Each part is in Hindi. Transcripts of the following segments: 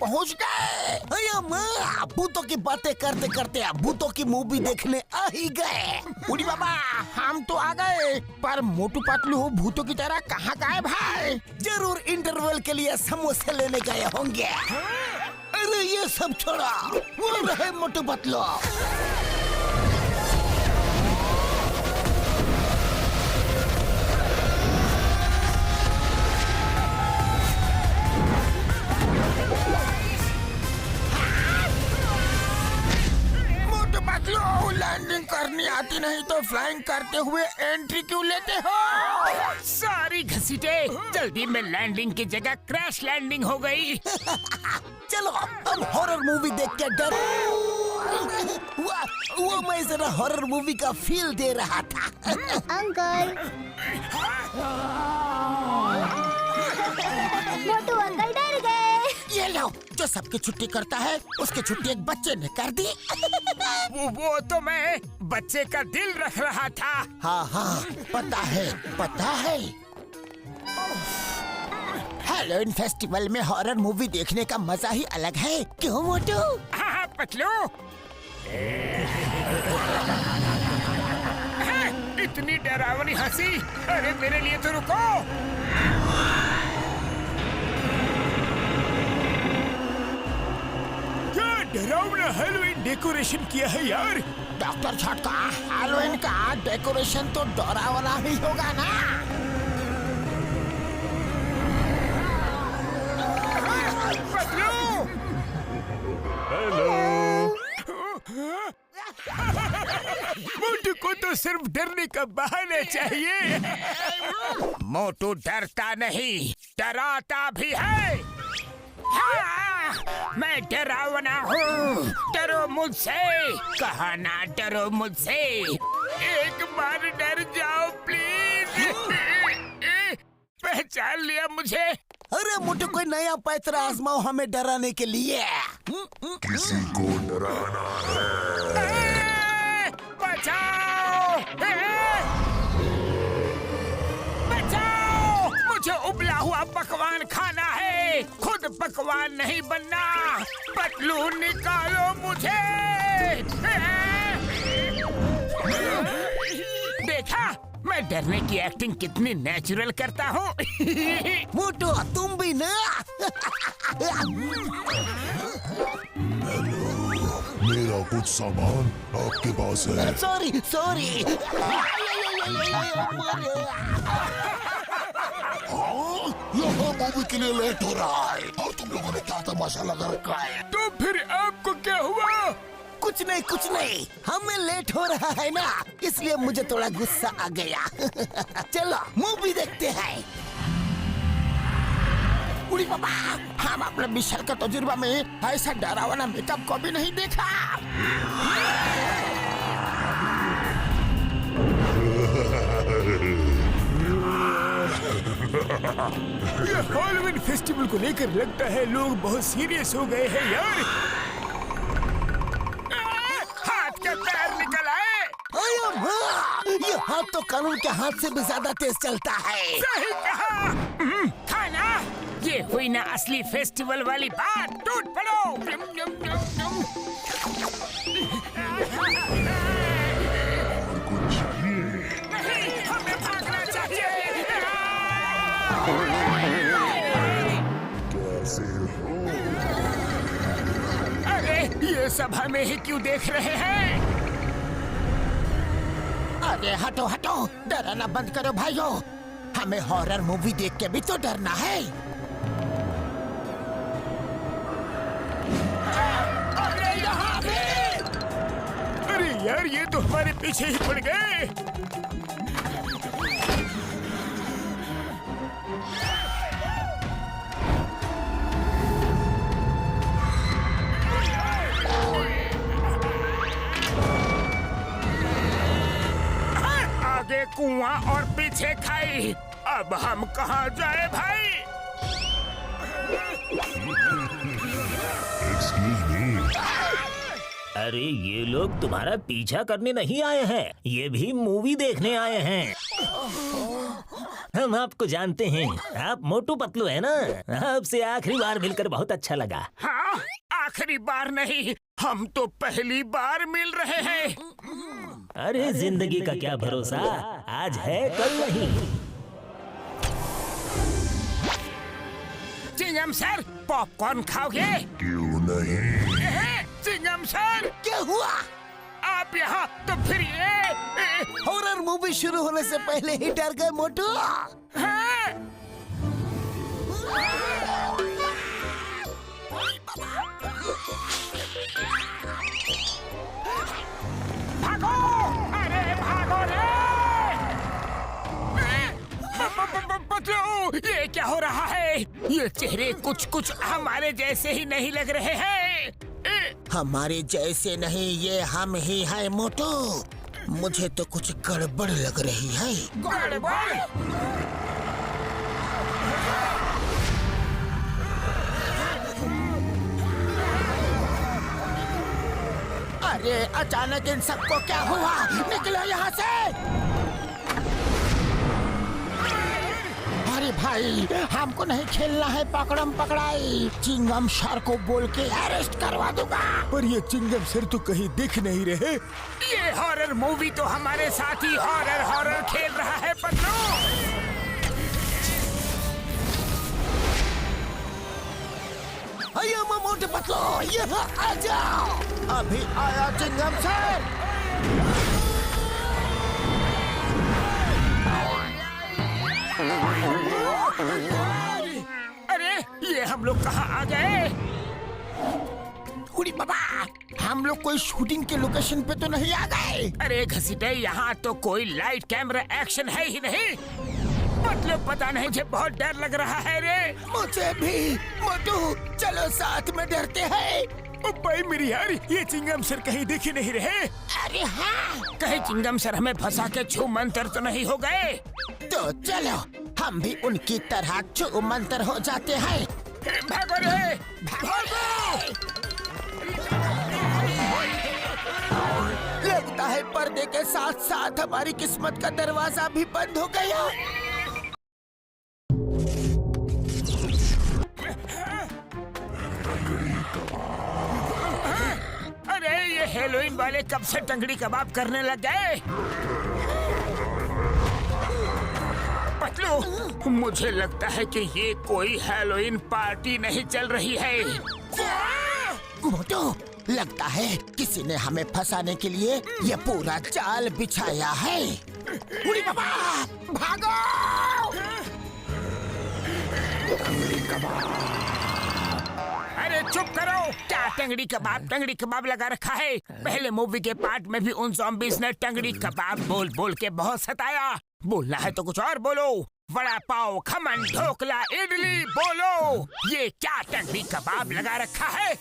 पहुंच गए। भूतों की बातें करते करते अब भूतों की मूवी देखने आ ही गए। बूढ़ी बाबा हम तो आ गए, पर मोटू पतलू भूतों की तरह कहाँ गए भाई? जरूर इंटरवल के लिए समोसे लेने गए होंगे। अरे ये सब छोड़ा, वो रहे मोटू पतलू। लैंडिंग करनी आती नहीं तो फ्लाइंग करते हुए एंट्री क्यों लेते हो? सॉरी घसीटे, जल्दी में लैंडिंग की जगह क्रैश लैंडिंग हो गई। चलो अब हॉरर मूवी देख के डर। वो मैं जरा हॉरर मूवी का फील दे रहा था। अंकल, मोटू अंकल डर गए। ये लो, जो सबकी छुट्टी करता है उसकी छुट्टी एक बच्चे ने कर दी। वो तो मैं बच्चे का दिल रख रहा था। हाँ पता है पता है। हैलोवीन फेस्टिवल में हॉरर मूवी देखने का मजा ही अलग है, क्यों मोटू? हाँ पतलू। इतनी डरावनी हंसी, अरे मेरे लिए तो रुको। डरावना हैलोवीन डेकोरेशन किया है यार। डॉक्टर झटका, हैलोवीन का डेकोरेशन तो डरावना ही होगा ना। हेलो। मोटू को तो सिर्फ डरने का बहाना चाहिए। मोटू डरता नहीं, डराता भी है। मैं डरावना हूँ, डरो मुझसे। कहा ना डरो मुझसे, एक बार डर जाओ प्लीज। पहचान लिया मुझे? अरे मोटू कोई नया पैतरा आजमाओ हमें डराने के लिए। किसी को डराना है। बचाओ, बचाओ, मुझे उबला हुआ पकवान खाना है, खुद पकवान नहीं बनना। पतलू निकालो मुझे। देखा मैं डरने की एक्टिंग कितनी नेचुरल करता हूँ। मोटू तुम भी ना। मेरा कुछ सामान आपके पास है। सॉरी यहाँ मूवी के लिए लेट हो रहा है और तुम लोगों ने क्या तमाशा लगा रखा है? तो फिर आपको क्या हुआ? कुछ नहीं, हमें लेट हो रहा है ना, इसलिए मुझे थोड़ा गुस्सा आ गया। चलो मूवी देखते हैं। उड़ी बाबा, हम अपने विशाल का तजुर्बा में ऐसा डरावना मेकअप को भी नहीं देखा। ये हैलोवीन फेस्टिवल को लेकर लगता है लोग बहुत सीरियस हो गए हैं यार। हाथ के पैर निकल आए। ये हाथ तो कानून के हाथ से भी ज्यादा तेज चलता है। सही कहा। खाना, ये हुई ना असली फेस्टिवल वाली बात। टूट पड़ो। नहीं, हमें भागना चाहिए। कैसे हो? अरे ये सब हमें ही क्यों देख रहे हैं? अरे हटो, डराना बंद करो भाइयों। हमें हॉरर मूवी देख के भी तो डरना है। अरे यहाँ पे! अरे यार ये तो हमारे पीछे ही पड़ गए। आगे कुआं और पीछे खाई। अब हम कहाँ जाए भाई? Excuse me. अरे ये लोग तुम्हारा पीछा करने नहीं आए हैं, ये भी मूवी देखने आए हैं। हम आपको जानते हैं, आप मोटू पतलू है ना। आपसे आखिरी बार मिलकर बहुत अच्छा लगा। हाँ, आखिरी बार नहीं, हम तो पहली बार मिल रहे हैं। अरे जिंदगी का क्या भरोसा, आज है कल नहीं। चिंगम सर, पॉपकॉर्न खाओगे? क्यों नहीं? चिंगम सर, क्या हुआ? आप यहाँ तो फिर ये हॉरर मूवी शुरू होने से पहले ही डर गए मोटू। हाँ? भागो! अरे भागो रे! पतलू, ये क्या हो रहा है? ये चेहरे कुछ कुछ हमारे जैसे ही नहीं लग रहे हैं। हमारे जैसे नहीं, ये हम ही है मोटू। मुझे तो कुछ गड़बड़ लग रही है। गड़बड़? अरे अचानक इन सबको क्या हुआ? निकलो यहाँ से! अरे भाई, हमको नहीं खेलना है पकड़म पकड़ाई। चिंगम सर को बोल के अरेस्ट करवा दूंगा। पर ये चिंगम सर तो कहीं दिख नहीं रहे। ये हॉरर मूवी तो हमारे साथ ही हॉरर खेल रहा है पतलू। अयो मोटू पतलू, यहाँ आ जाओ। अभी आया चिंगम सर। अरे ये हम लोग कहाँ आ गए? उड़ी बाबा, हम लोग कोई शूटिंग के लोकेशन पे तो नहीं आ गए। अरे घसीटे, यहाँ तो कोई लाइट कैमरा एक्शन है ही नहीं। मतलब पता नहीं, मुझे बहुत डर लग रहा है रे। मुझे भी। मोटू, चलो साथ में डरते हैं। ओ भाई मेरी यार, ये चिंगम सर कहीं दिख ही नहीं रहे। अरे हाँ, कहीं चिंगम सर हमें फंसा के छू मंतर तो नहीं हो गए? तो चलो हम भी उनकी तरह छू मंतर हो जाते हैं। भागो रे, भागो! लगता है पर्दे के साथ साथ हमारी किस्मत का दरवाजा भी बंद हो गया। अरे ये हेलोइन वाले कब से टंगड़ी कबाब करने लग गए? पतलू, मुझे लगता है कि ये कोई हेलोइन पार्टी नहीं चल रही है। मोटू, लगता है किसी ने हमें फंसाने के लिए ये पूरा जाल बिछाया है। उड़ी बाबा, भागो! अरे चुप करो! क्या टंगड़ी कबाब लगा रखा है? पहले मूवी के पार्ट में भी उन ज़ॉम्बीज़ ने टंगड़ी कबाब बोल बोल के बहुत सताया। बोलना है तो कुछ और बोलो। वड़ा पाव, खमन, ढोकला, इडली बोलो। ये क्या टंगड़ी कबाब लगा रखा है?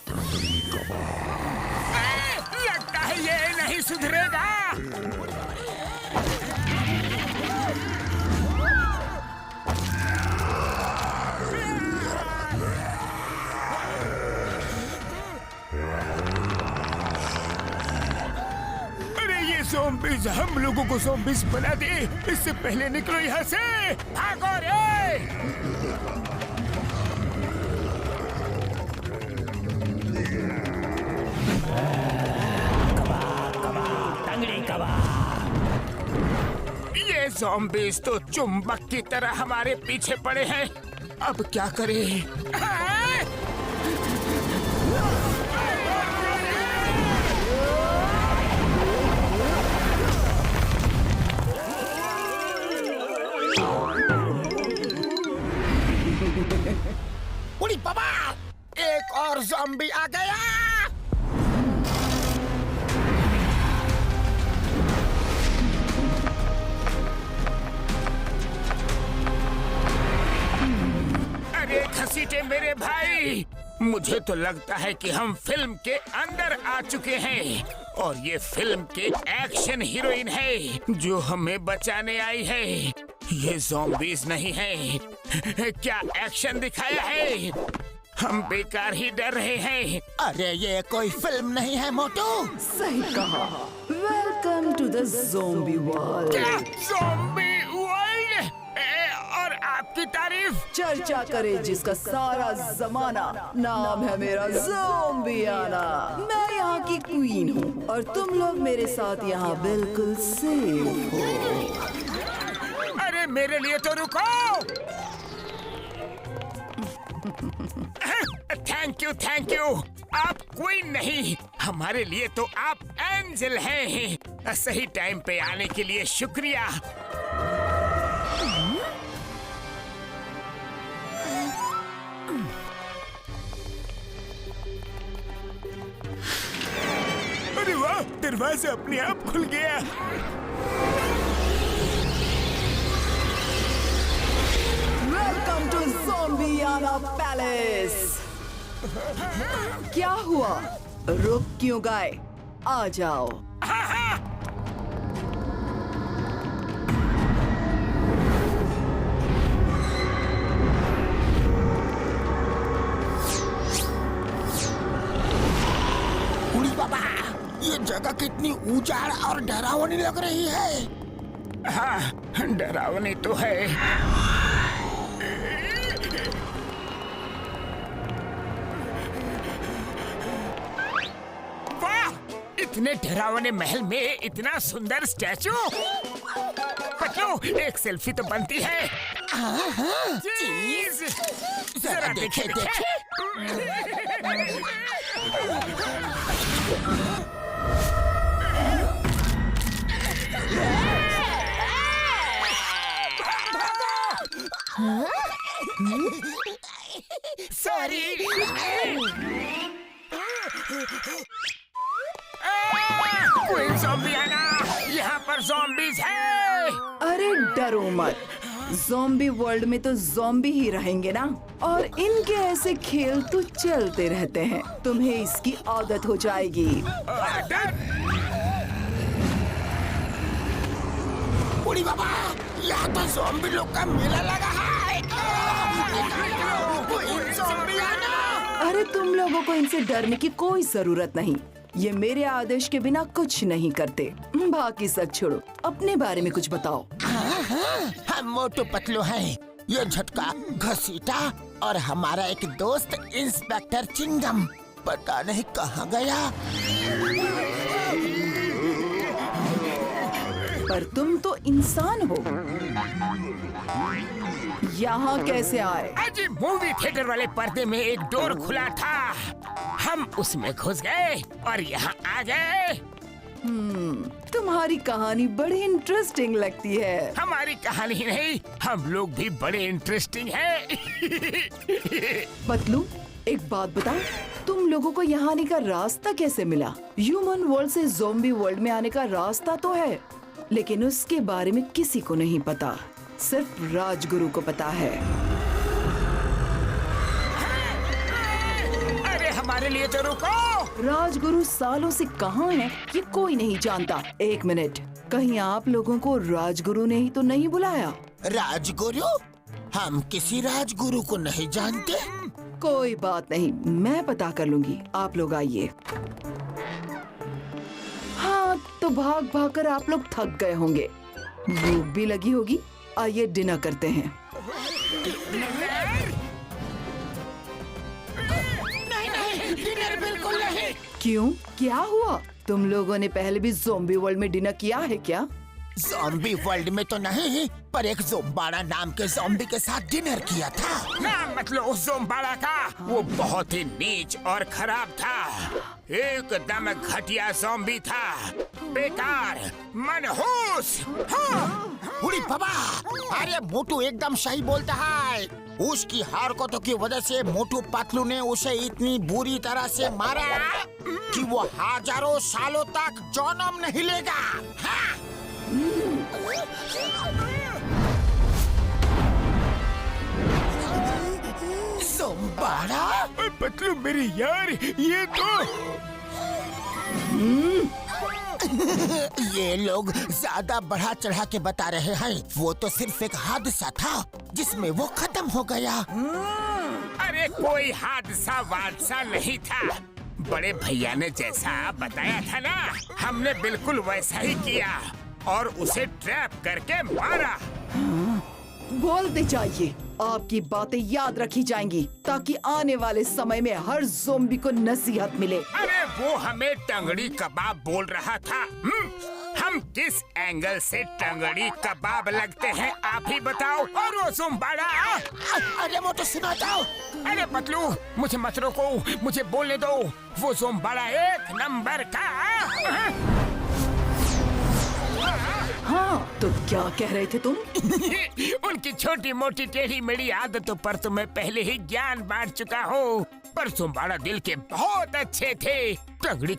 लगता है ये नहीं सुधरेगा। ज़ॉम्बीज़ हम लोगों को ज़ॉम्बीज़ बना दे। इससे पहले निकलो यहाँ से। भागो रे! टंगड़ी कबाब। ये ज़ॉम्बीज़ तो चुंबक की तरह हमारे पीछे पड़े हैं। अब क्या करें? उड़ी बाबा, एक और ज़ॉम्बी आ गया। अरे घसीटे मेरे भाई, मुझे तो लगता है कि हम फिल्म के अंदर आ चुके हैं और ये फिल्म के एक्शन हीरोइन है जो हमें बचाने आई है। ये ज़ॉम्बीज़ नहीं है। क्या एक्शन दिखाया है? हम बेकार ही डर रहे हैं। अरे ये कोई फिल्म नहीं है मोटू। सही कहा। Welcome to the zombie world. क्या ज़ॉम्बी वर्ल्ड? आपकी तारीफ। चर्चा करे जिसका सारा जमाना, नाम है मेरा ज़ोंबियाना। मैं यहाँ की क्वीन हूँ और तुम लोग मेरे साथ यहाँ बिल्कुल सेफ हो। अरे मेरे लिए तो रुको। Thank you. आप क्वीन नहीं, हमारे लिए तो आप एंजल हैं। सही टाइम पे आने के लिए शुक्रिया। अरे वाह, दरवाजा अपने आप खुल गया। Welcome to Zombiana palace. क्या हुआ, रुक क्यों गए? आ जाओ। उड़ी बाबा, ये जगह कितनी उजाड़ और डरावनी लग रही है। हाँ, डरावनी तो है। इतने डरावने महल में इतना सुंदर स्टैचू। पतलू, एक सेल्फी तो बनती है। चीज जरा देखे। सॉरी। क्वीन ज़ोंबियाना, यहाँ पर ज़ॉम्बीज़ है। अरे डरो मत, ज़ॉम्बी वर्ल्ड में तो ज़ॉम्बी ही रहेंगे ना, और इनके ऐसे खेल तो चलते रहते हैं। तुम्हें इसकी आदत हो जाएगी। उड़ी बाबा, यहाँ तो ज़ॉम्बी लोग का मेला लगा है। क्वीन ज़ोंबियाना। अरे तुम लोगों को इनसे डरने की कोई जरूरत नहीं। ये मेरे आदेश के बिना कुछ नहीं करते। बाकी सब छोड़ो, अपने बारे में कुछ बताओ। हम मोटू पतलू हैं। ये झटका घसीटा और हमारा एक दोस्त इंस्पेक्टर चिंगम पता नहीं कहाँ गया। पर तुम तो इंसान हो, यहाँ कैसे आए? आज मूवी थिएटर वाले पर्दे में एक डोर खुला था, हम उसमें घुस गए और यहाँ आ गए। तुम्हारी कहानी बड़ी इंटरेस्टिंग लगती है। हमारी कहानी नहीं, हम लोग भी बड़े इंटरेस्टिंग हैं। पतलू, एक बात बता, तुम लोगों को यहाँ आने का रास्ता कैसे मिला? ह्यूमन वर्ल्ड से ज़ॉम्बी वर्ल्ड में आने का रास्ता तो है, लेकिन उसके बारे में किसी को नहीं पता, सिर्फ राजगुरु को पता है। अरे हमारे लिए तो रुको। राजगुरु सालों से कहाँ है ये कोई नहीं जानता। एक मिनट, कहीं आप लोगों को राजगुरु ने ही तो नहीं बुलाया? राजगुरु? हम किसी राजगुरु को नहीं जानते। कोई बात नहीं, मैं पता कर लूंगी। आप लोग आइए। हाँ, तो भाग भाग कर आप लोग थक गए होंगे, भूख भी लगी होगी। आइए डिनर करते हैं। नहीं, डिनर बिल्कुल नहीं। क्यों, क्या हुआ? तुम लोगों ने पहले भी ज़ॉम्बी वर्ल्ड में डिनर किया है क्या? ज़ॉम्बी वर्ल्ड में तो नहीं, पर एक ज़ोम्बाड़ा नाम के ज़ॉम्बी के साथ डिनर किया था। नाम मतलब उस ज़ोम्बाड़ा का, वो बहुत ही नीच और खराब था। एकदम घटिया ज़ॉम्बी था, बेकार, मनहूस। हाँ। उड़ी बाबा, अरे मोटू एकदम सही बोलता है। उसकी हरकतों की वजह से मोटू पतलू ने उसे इतनी बुरी तरह से मारा कि वो हजारों सालों तक जन्म नहीं लेगा। हाँ। ज़ोम्बाड़ा? पतलू मेरे यार, ये तो ये लोग ज्यादा बढ़ा चढ़ा के बता रहे हैं। वो तो सिर्फ एक हादसा था जिसमें वो खत्म हो गया। अरे कोई हादसा वादसा नहीं था। बड़े भैया ने जैसा बताया था ना, हमने बिल्कुल वैसा ही किया और उसे ट्रैप करके मारा। बोलते जाइए, आपकी बातें याद रखी जाएंगी ताकि आने वाले समय में हर ज़ोंबी को नसीहत मिले। अरे वो हमें टंगड़ी कबाब बोल रहा था। हम किस एंगल से टंगड़ी कबाब लगते हैं आप ही बताओ। और वो ज़ोंबाड़ा, अरे वो तो सुना जाओ। अरे पतलू मुझे मत रोको, मुझे बोलने दो। वो ज़ोंबाड़ा एक नंबर का। हाँ, तो क्या कह रहे थे तुम? उनकी छोटी मोटी टेढ़ी मेढ़ी आदतों पर तो मैं पहले ही ज्ञान बांट चुका हूँ। पर ज़ोंबाड़ा दिल के बहुत अच्छे थे। टंगड़ी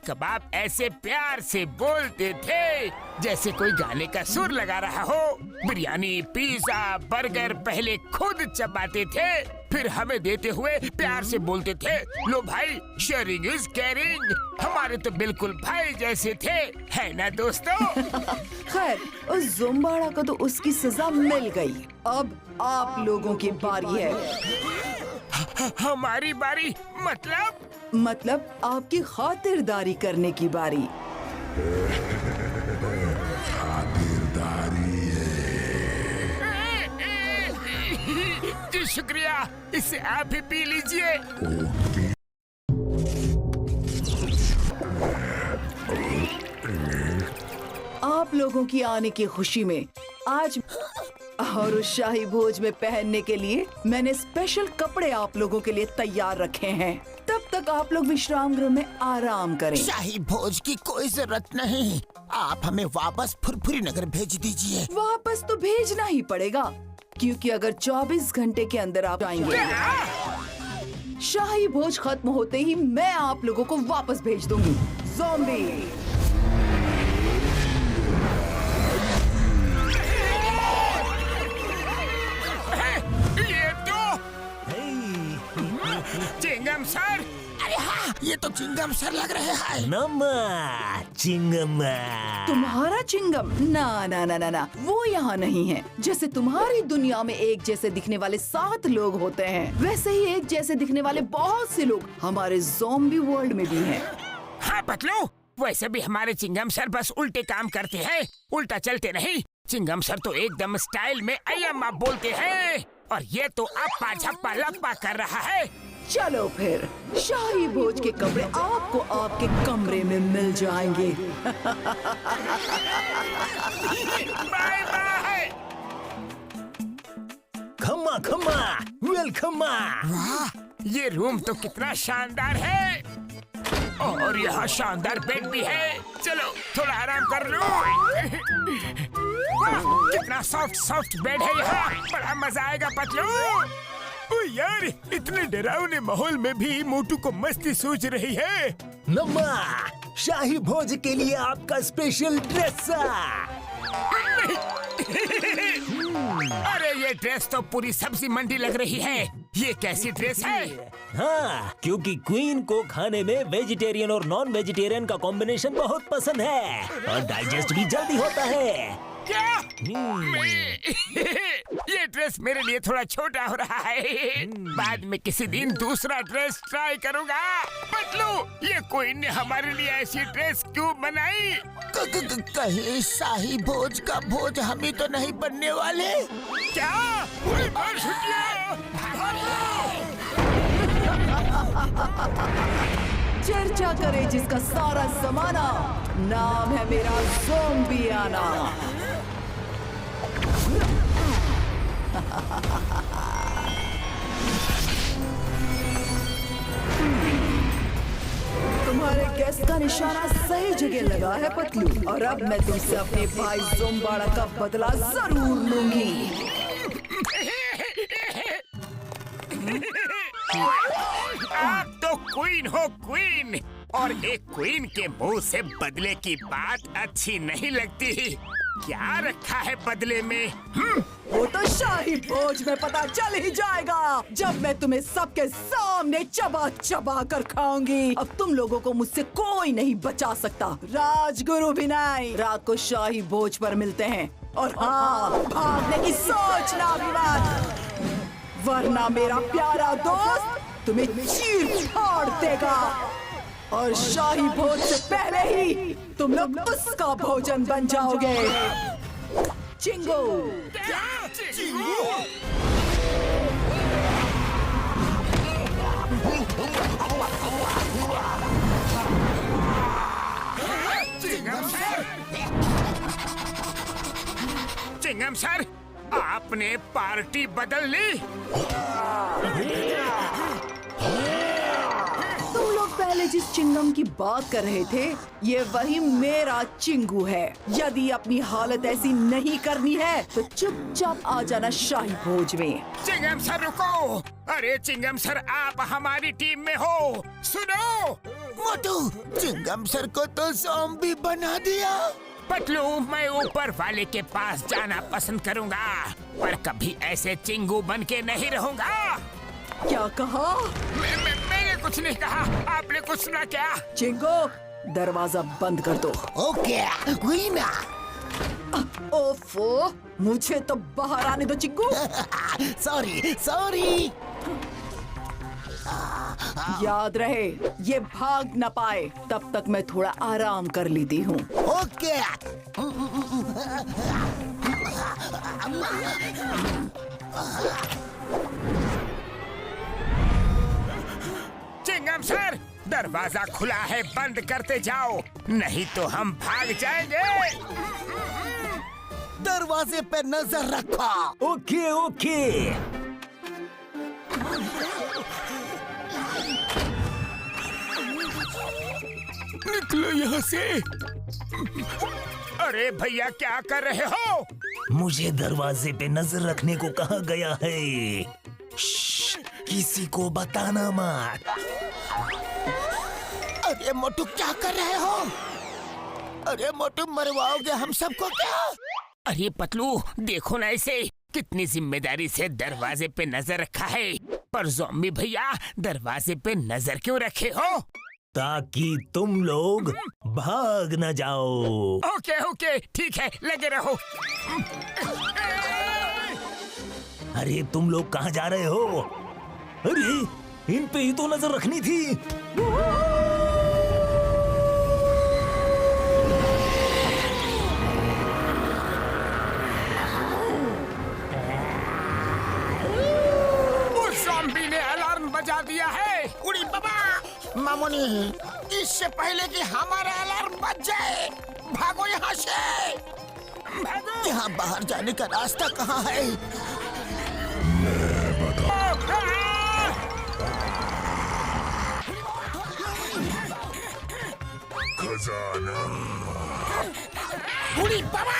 कबाब ऐसे प्यार से बोलते थे जैसे कोई गाने का सुर लगा रहा हो। बिरयानी, पिज़्ज़ा, बर्गर पहले खुद चबाते थे, फिर हमें देते हुए प्यार से बोलते थे, लो भाई, शेयरिंग इज केयरिंग। हमारे तो बिल्कुल भाई जैसे थे, है ना दोस्तों? खैर, उस ज़ोंबाड़ा को तो उसकी सजा मिल गई। अब आप लोगों की बारी है। हमारी बारी मतलब आपकी खातिरदारी करने की बारी। जी शुक्रिया, इसे आप ही पी लीजिए। आप लोगों की आने की खुशी में आज और उस शाही भोज में पहनने के लिए मैंने स्पेशल कपड़े आप लोगों के लिए तैयार रखे हैं। तब तक आप लोग विश्राम गृह में आराम करें। शाही भोज की कोई जरूरत नहीं, आप हमें वापस फुरफुरी नगर भेज दीजिए। वापस तो भेजना ही पड़ेगा, क्योंकि अगर 24 घंटे के अंदर आप आएंगे, शाही भोज खत्म होते ही मैं आप लोगों को वापस भेज दूंगी। Zombie, Chingum sir. अरे हाँ, ये तो चिंगम सर लग रहे हैं। नम्मा चिंगम। तुम्हारा चिंगम? ना ना ना ना ना, वो यहाँ नहीं है। जैसे तुम्हारी दुनिया में एक जैसे दिखने वाले 7 लोग होते हैं, वैसे ही एक जैसे दिखने वाले बहुत से लोग हमारे ज़ॉम्बी वर्ल्ड में भी हैं। हाँ पतलू, वैसे भी हमारे चिंगम सर बस उल्टे काम करते हैं, उल्टा चलते नहीं। चिंगम सर तो एकदम स्टाइल में अय्यम्मा बोलते हैं, और ये तो अप्पा झप्पा लप्पा कर रहा है। चलो फिर, शाही भोज के कपड़े आपको आपके कमरे में मिल जाएंगे। Bye bye. खम्मा खम्मा, वेलकम। वाह, ये रूम तो कितना शानदार है, और यहाँ शानदार बेड भी है। चलो थोड़ा आराम कर लो। वाह, कितना सॉफ्ट बेड है यहाँ, बड़ा मजा आएगा पतलू। ओ यार, इतने डरावने माहौल में भी मोटू को मस्ती सूझ रही है। नम्मा, शाही भोज के लिए आपका स्पेशल ड्रेस। अरे ये ड्रेस तो पूरी सब्जी मंडी लग रही है। ये कैसी ड्रेस है? हाँ, क्योंकि क्वीन को खाने में वेजिटेरियन और नॉन वेजिटेरियन का कॉम्बिनेशन बहुत पसंद है, और डाइजेस्ट भी जल्दी होता है। क्या? ये ड्रेस मेरे लिए थोड़ा छोटा हो रहा है। बाद में किसी दिन दूसरा ड्रेस ट्राई करूँगा। पतलू, ये कोई ने हमारे लिए ऐसी ड्रेस क्यों बनाई? कहीं शाही भोज का भोज हम ही तो नहीं बनने वाले? क्या? चर्चा करे जिसका सारा जमाना, नाम है मेरा ज़ोंबियाना। तुम्हारे गेस्ट का निशाना सही जगह लगा है पतलू, और अब मैं तुमसे अपने भाई ज़ोंबाड़ा का बदला जरूर लूंगी। आप तो क्वीन हो, क्वीन, और एक क्वीन के मुंह से बदले की बात अच्छी नहीं लगती। क्या रखा है बदले में? वो तो शाही भोज में पता चल ही जाएगा, जब मैं तुम्हें सबके सामने चबा चबा कर खाऊंगी। अब तुम लोगों को मुझसे कोई नहीं बचा सकता। राजगुरु भी नहीं। रात को शाही भोज पर मिलते हैं, और हाँ, भागने की सोचना भी मत, वरना मेरा प्यारा दोस्त तुम्हें चीर फाड़ देगा, और शाही भोज से पहले ही तुम लोग उसका भोजन बन जाओगे। चिंगू। चिंगम सर, आपने पार्टी बदल ली। तुम लोग पहले जिस चिंगम की बात कर रहे थे, ये वही मेरा चिंगू है। यदि अपनी हालत ऐसी नहीं करनी है तो चुपचाप आ जाना शाही भोज में। चिंगम सर रुको। अरे चिंगम सर, आप हमारी टीम में हो। सुनो मोटू, चिंगम सर को तो ज़ॉम्बी बना दिया। पतलू, मैं ऊपर वाले के पास जाना पसंद करूंगा, पर कभी ऐसे चिंगू बन के नहीं रहूंगा। क्या कहा? मैंने कुछ नहीं कहा। आपने कुछ सुना क्या? चिंगू, दरवाजा बंद कर दो। ओके, हुई ना। ओफो, मुझे तो बाहर आने दो चिंगू। Sorry sorry. याद रहे, ये भाग न पाए तब तक मैं थोड़ा आराम कर लेती हूँ। ओके। चिंगम सर, दरवाजा खुला है, बंद करते जाओ, नहीं तो हम भाग जाएंगे। दरवाजे पे नजर रखो। Okay okay. निकलो यहाँ से। अरे भैया, क्या कर रहे हो? मुझे दरवाजे पे नजर रखने को कहा गया है। श्श्श, किसी को बताना मत। अरे मोटू, क्या कर रहे हो? अरे मोटू, मरवाओगे हम सबको क्या? अरे पतलू, देखो ना इसे, कितनी जिम्मेदारी से दरवाजे पे नजर रखा है। पर ज़ॉम्बी भैया, दरवाजे पे नजर क्यों रखे हो? ताकि तुम लोग भाग न जाओ। ओके ओके, ठीक है, लगे रहो। अरे तुम लोग कहाँ जा रहे हो? अरे इन पे ही तो नजर रखनी थी। उस ज़ॉम्बी ने अलार्म बजा दिया है। उड़ी बाबा, मामूनी, इससे पहले कि हमारा अलार्म बज जाए, भागो यहाँ से। भागो। यहाँ बाहर जाने का रास्ता कहाँ है? खजाना। उड़ी बाबा,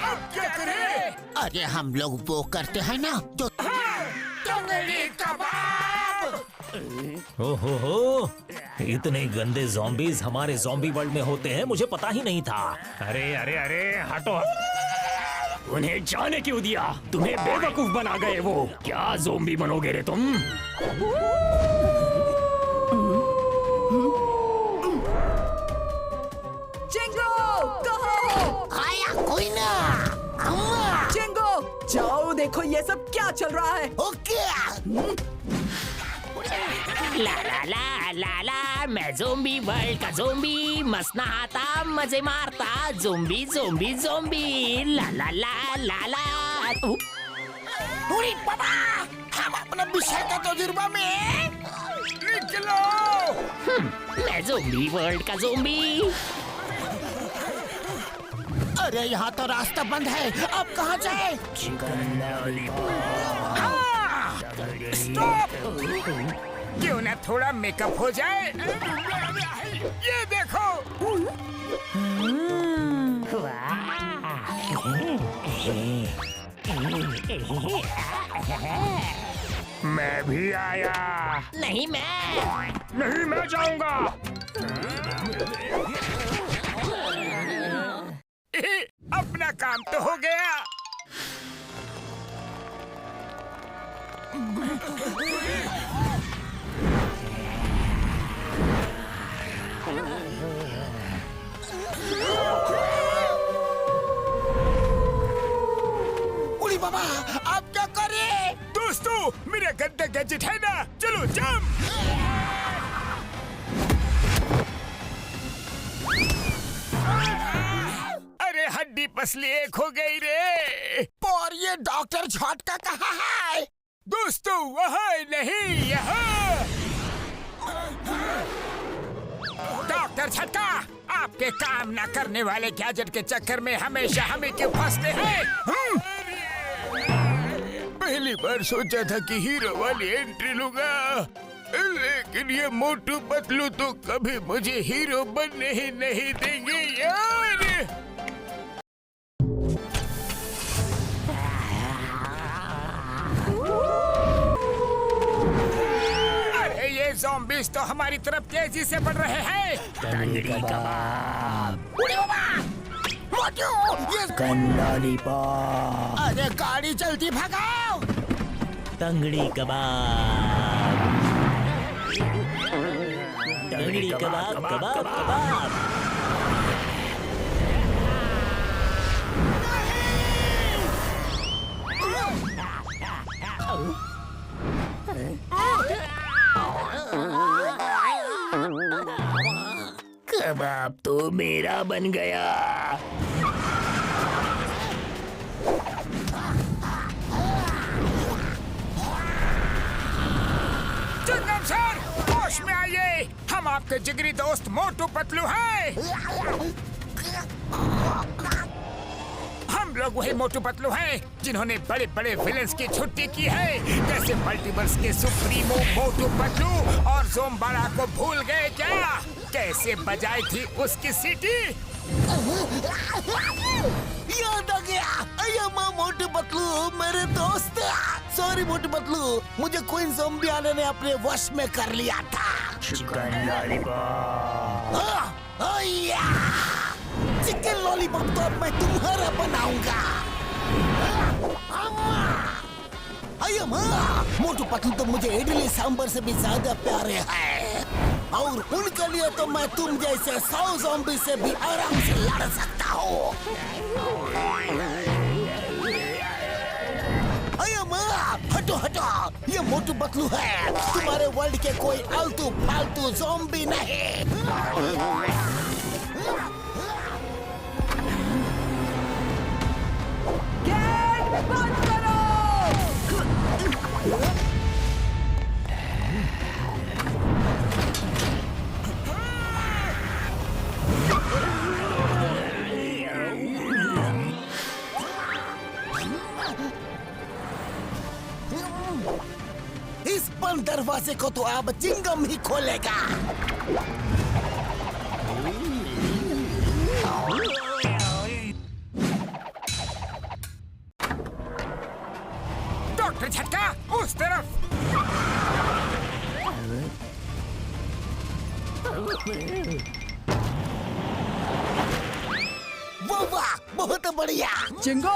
अब क्या करें? अरे हम लोग वो करते हैं ना जो जंगली कबाब। ओहो, इतने गंदे ज़ॉम्बीज़ हमारे ज़ॉम्बी वर्ल्ड में होते हैं, मुझे पता ही नहीं था। अरे अरे अरे हटो। उन्हें जाने क्यों दिया? तुम्हें बेवकूफ बना गए वो। क्या ज़ॉम्बी बनोगे रे तुम? चिंगू, कहाँ हो? आया कोई ना। अम्मा, चिंगू, जाओ देखो ये सब क्या चल रहा है। ओके। ला ला ला ला ला, मैं ज़ॉम्बी वर्ल्ड का ज़ॉम्बी, मस्त नहाता मजे मारता, ज़ॉम्बी ज़ॉम्बी ज़ॉम्बी, ला ला ला ला ला। उड़ी बाबा, हम अपना विषय का तजुर्बा में निकलो। मैं ज़ॉम्बी वर्ल्ड का ज़ॉम्बी। अरे यहाँ तो रास्ता बंद है, अब कहाँ जाए? स्टॉप! क्यों ना थोड़ा मेकअप हो जाए? ये देखो। मैं भी आया। नहीं मैं। नहीं, मैं जाऊंगा। अपना काम तो हो गया। उड़ी बाबा, अब क्या करें? दोस्तों, मेरा गद्दा गैजेट है ना, चलो जंप। पसली एक हो गई रे। और ये डॉक्टर झटका कहाँ है? दोस्तों वहाँ नहीं, यहाँ। डॉक्टर झटका, आपके काम न करने वाले गैजेट के चक्कर में हमेशा हमें क्यों फंसते हैं? पहली बार सोचा था कि हीरो वाली एंट्री लूंगा, लेकिन ये मोटू पतलू तो कभी मुझे हीरो बनने ही नहीं देंगे यार। अरे ये ज़ॉम्बीज़ तो हमारी तरफ तेजी से बढ़ रहे हैं। तंगड़ी कबाब, उड़े बाबा! मोटू, ये लॉलीपॉप, अरे गाड़ी चलती भगाओ! तंगड़ी कबाब, तंगड़ी कबाब, कबाब कबाब। कबाब तो मेरा बन गया। चिंगम सर, होश में आइए, हम आपके जिगरी दोस्त मोटू पतलू हैं। हम लोग वही मोटू पतलू हैं जिन्होंने बड़े बड़े विलेंस की छुट्टी की है, जैसे मल्टीवर्स के सुप्रीमो मोटू पतलू। और ज़ोम्बारा को भूल गए क्या? कैसे बजाई थी उसकी सीटी? याद आ गया। अरे माँ मोटू पतलू मेरे दोस्त। सॉरी मोटू पतलू, मुझे क्वीन ज़ोम्बियाना ने अपने वश में कर लिया था। चिकन लॉलीपॉप, चिकन लॉलीपॉप तो अब मैं तुम्हारा बनाऊंगा। अरे माँ, मोटू पतलू तो मुझे इडली सांभर से भी ज्यादा प्यारे हैं, और उनके लिए तो मैं तुम जैसे 100 ज़ॉम्बी से भी आराम से लड़ सकता हूँ। अरे माँ, हटो हटो, ये मोटू पतलू है, तुम्हारे वर्ल्ड के कोई आलतू फालतू ज़ॉम्बी नहीं। गेट बंद करो। इस बंद दरवाजे को तो अब चिंगम ही खोलेगा। डॉक्टर झटका, उस तरफ। वाह, बहुत बढ़िया। चिंगो,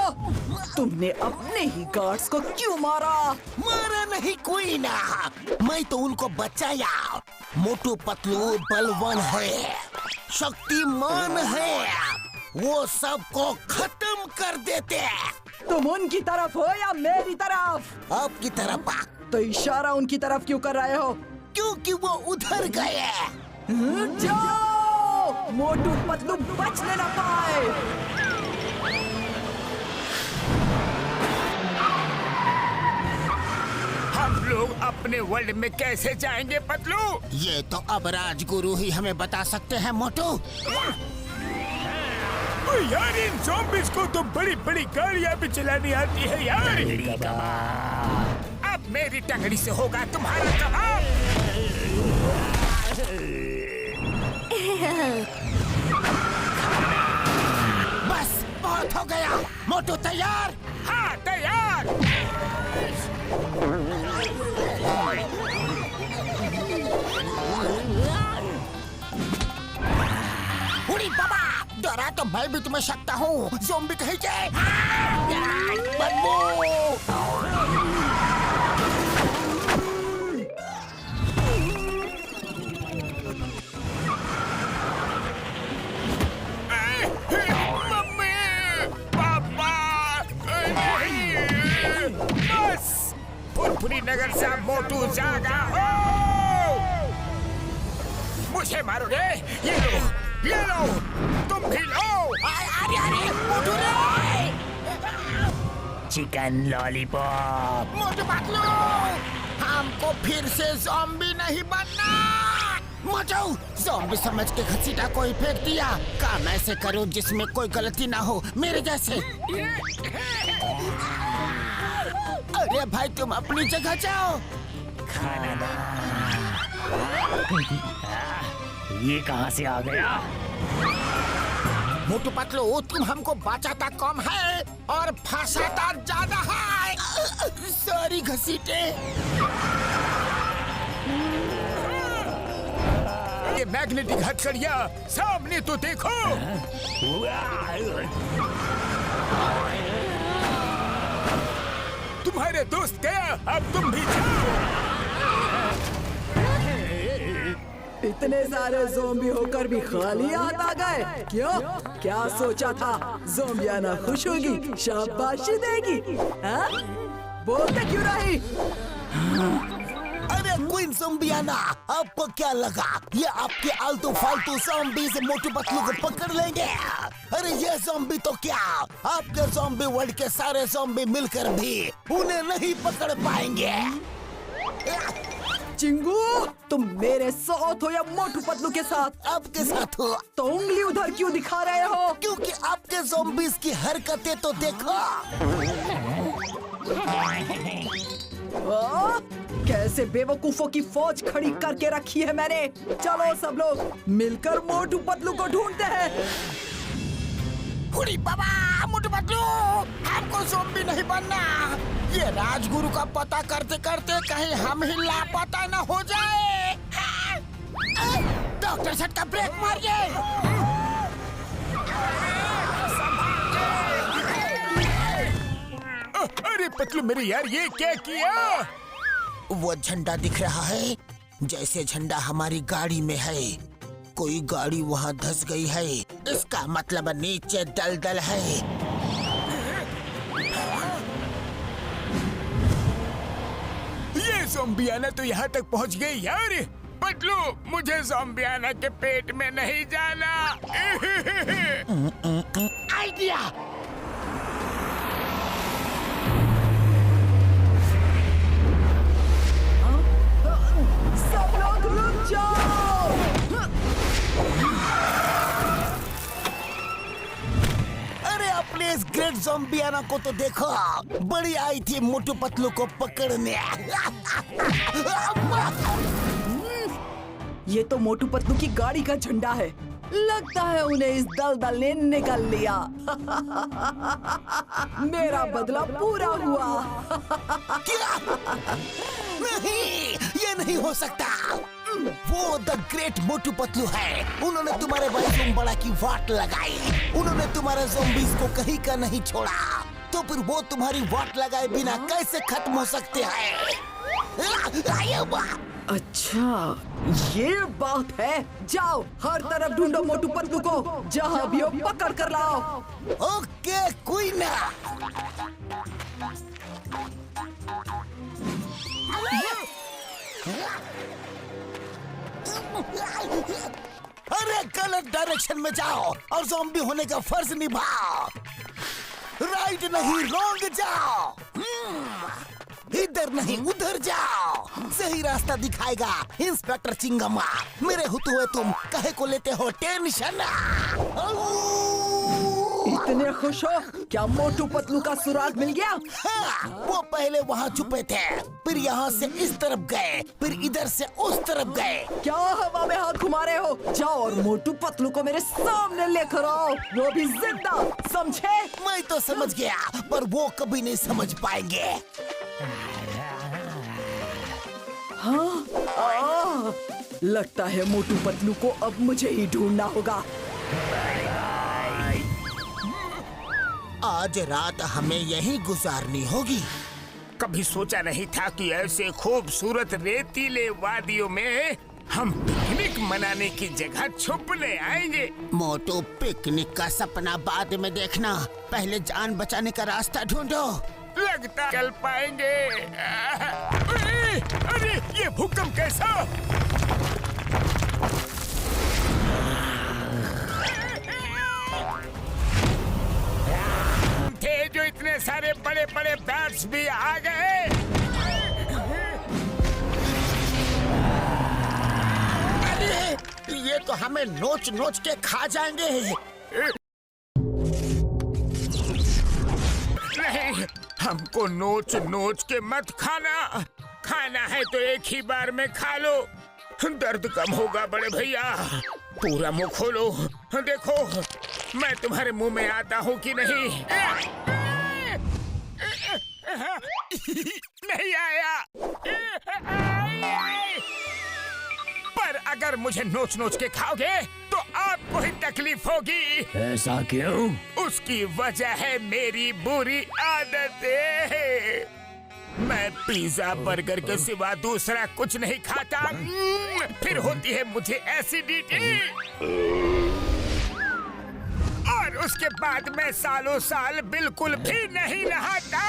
तुमने अपने ही गार्ड्स को क्यों मारा? मारा नहीं कोई ना, मैं तो उनको बचाया। मोटू पतलू बलवान है, शक्तिमान है, वो सबको खत्म कर देते हैं। तुम उनकी तरफ हो या मेरी तरफ? आपकी तरफ। तो इशारा उनकी तरफ क्यों कर रहे हो? क्योंकि वो उधर गए। जाओ, मोटू पतलू बचने न पाए। हम लोग अपने वर्ल्ड में कैसे जाएंगे पतलू? ये तो अब राजगुरु ही हमें बता सकते हैं मोटू। यार, इन ज़ॉम्बीज़ को तो बड़ी बड़ी गाड़ियाँ भी चलानी आती है यार। अब मेरी टंगड़ी से होगा तुम्हारा कबाब। बस बहुत हो गया। मोटू तैयार? हाँ, तैयार। उड़ी बाबा, डरा तो मैं भी तुम्हें सकता हूँ। ज़ॉम्बी कहीं के बदबू। मम्मी, पापा, बस फुरफुरी नगर से मोटू जागा हो। मुझे मारोगे? ये लो, तुम भी लो। अरे मोटू रे! Chicken lollipop. मोटू पतलू, हमको फिर से ज़ॉम्बी नहीं बनना। मचाओ, ज़ॉम्बी समझ के घसीटा कोई फेंक दिया। काम ऐसे करो जिसमें कोई गलती ना हो, मेरे जैसे। अरे भाई, तुम अपनी जगह जाओ। खाना दो। ये कहाँ से आ गया? मोटू पतलू, तुम हमको बचाता कम है और फंसाता ज्यादा है। सॉरी घसीटे। ये मैग्नेटिक हथकड़ियाँ सामने तो देखो। तुम्हारे दोस्त गया, अब तुम भी जाओ। इतने सारे ज़ोंबी होकर भी खाली हाथ आ गए। क्यों? क्या सोचा था ज़ोंबियाना खुश होगी, शाबाशी देगी? हाँ? बोलते क्यों नहीं? अरे क्वीन ज़ॉम्बियाना, आपको क्या लगा ये आपके आलतू फालतू ज़ॉम्बी से मोटू पतलू को पकड़ लेंगे? अरे ये ज़ॉम्बी तो क्या, आपके ज़ॉम्बी वर्ल्ड के सारे ज़ॉम्बी मिलकर भी उन्हें नहीं पकड़ पाएंगे। चिंगू, तुम मेरे साथ हो या मोटू पतलू के साथ? आपके साथ हो। तो उंगली उधर क्यों दिखा रहे हो? क्योंकि आपके ज़ॉम्बीज़ की हरकतें तो देखो। कैसे बेवकूफों की फौज खड़ी करके रखी है मैंने। चलो सब लोग मिलकर मोटू पतलू को ढूंढते हैं। हुड़ी बाबा, मोटू पतलू, हमको ज़ॉम्बी नहीं बनना। ये राजगुरु का पता करते करते कहीं हम ही लापता न हो जाए। डॉक्टर झटका ब्रेक मारिए। अरे पतलू मेरे यार, ये क्या किया? वो झंडा दिख रहा है, जैसे झंडा हमारी गाड़ी में है। कोई गाड़ी वहाँ धंस गई है, इसका मतलब नीचे दलदल है। ये ज़ॉम्बियाना तो यहाँ तक पहुँच गई यार। पतलू, मुझे ज़ॉम्बियाना के पेट में नहीं जाना। आइडिया। सब लोग रुक जाओ। अरे अपने इस ग्रेट ज़ॉम्बियाना को तो देखो, बड़ी आई थी मोटू पतलू को पकड़ने। ये तो मोटू पतलू की गाड़ी का झंडा है। लगता है उन्हें इस दलदल ने निकल लिया। मेरा बदला पूरा हुआ। क्या? नहीं, ये नहीं हो सकता। वो द ग्रेट मोटू पतलू है। उन्होंने तुम्हारे भाई ज़ोंबड़ा की वाट लगाई। उन्होंने तुम्हारे ज़ॉम्बीज़ को कहीं का नहीं छोड़ा। तो फिर वो तुम्हारी वाट लगाए बिना कैसे खत्म हो सकते हैं? अच्छा, ये बात है। जाओ, हर तरफ ढूंढो मोटू पतलू को, जहाँ भी हो पकड़ कर लाओ। Okay queen. अरे गलत डायरेक्शन में जाओ और ज़ॉम्बी होने का फर्ज निभाओ। राइट नहीं, रॉन्ग जाओ। इधर नहीं, उधर जाओ। सही रास्ता दिखाएगा इंस्पेक्टर चिंगम्मा। मेरे होते हुए तुम कहे को लेते हो टेंशन? इतने खुश हो? क्या मोटू पतलू का सुराग मिल गया? हाँ, वो पहले वहाँ छुपे थे, फिर यहाँ से इस तरफ गए, फिर इधर से उस तरफ गए। क्या हवा में हाथ घुमा रहे हो? जाओ और मोटू पतलू को मेरे सामने लेकर आओ, वो भी जिंदा, समझे? मैं तो समझ गया, पर वो कभी नहीं समझ पाएंगे। हाँ, लगता है मोटू पतलू को अब मुझे ही ढूंढना होगा। आज रात हमें यहीं गुजारनी होगी। कभी सोचा नहीं था कि ऐसे खूबसूरत रेतीले वादियों में हम पिकनिक मनाने की जगह छुपने आएंगे। मोटू, पिकनिक का सपना बाद में देखना, पहले जान बचाने का रास्ता ढूंढो। लगता चल पाएंगे। अरे ये भूकंप कैसा? थे जो इतने इतने सारे बड़े बड़े बैट्स भी आ गए। अरे ये तो हमें नोच नोच के खा जाएंगे। नहीं, हमको नोच नोच के मत खाना। खाना है तो एक ही बार में खा लो, दर्द कम होगा। बड़े भैया पूरा मुंह खोलो, देखो मैं तुम्हारे मुंह में आता हूँ कि नहीं। नहीं आया। पर अगर मुझे नोच नोच के खाओगे तो आपको ही तकलीफ होगी। ऐसा क्यों? उसकी वजह है मेरी बुरी आदतें। मैं पिज्जा बर्गर के सिवा दूसरा कुछ नहीं खाता। फिर होती है मुझे एसिडिटी, और उसके बाद मैं सालों साल बिल्कुल भी नहीं नहाता।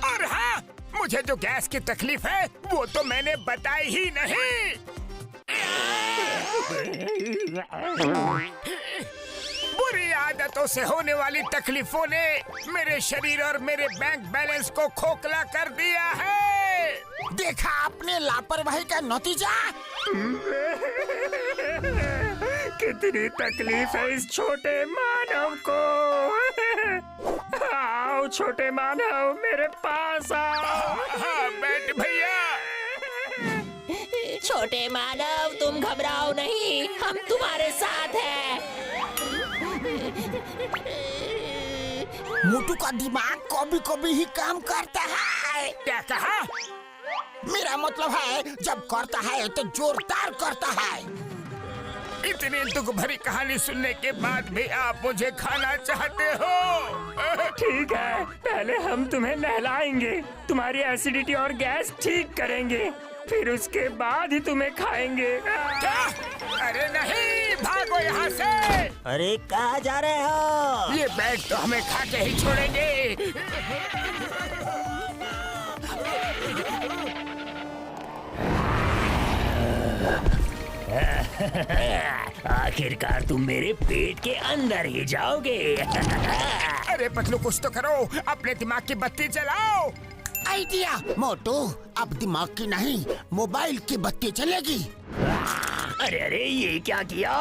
और हाँ, मुझे जो गैस की तकलीफ है वो तो मैंने बताई ही नहीं। बुरी आदतों से होने वाली तकलीफों ने मेरे शरीर और मेरे बैंक बैलेंस को खोखला कर दिया है। देखा आपने लापरवाही का नतीजा। कितनी तकलीफ है इस छोटे मानव को। आओ छोटे मानव, मेरे पास आओ। हाँ बैठ भैया। छोटे मानव, तुम घबराओ नहीं, हम तुम्हारे साथ हैं। मोटू का दिमाग कभी कभी ही काम करता है। क्या कहा? मेरा मतलब है जब करता है तो जोरदार करता है। इतनी दुख भरी कहानी सुनने के बाद भी आप मुझे खाना चाहते हो? ठीक है, पहले हम तुम्हें नहलाएंगे, तुम्हारी एसिडिटी और गैस ठीक करेंगे, फिर उसके बाद ही तुम्हें खाएंगे। क्या? अरे नहीं, भागो यहाँ से। अरे कहाँ जा रहे हो? ये बैग तो हमें खा के ही छोड़ेंगे। आखिरकार तुम मेरे पेट के अंदर ही जाओगे। अरे पतलू कुछ तो करो, अपने दिमाग की बत्ती जलाओ। आइडिया मोटू, अब दिमाग की नहीं मोबाइल की बत्ती चलेगी। अरे अरे, ये क्या किया?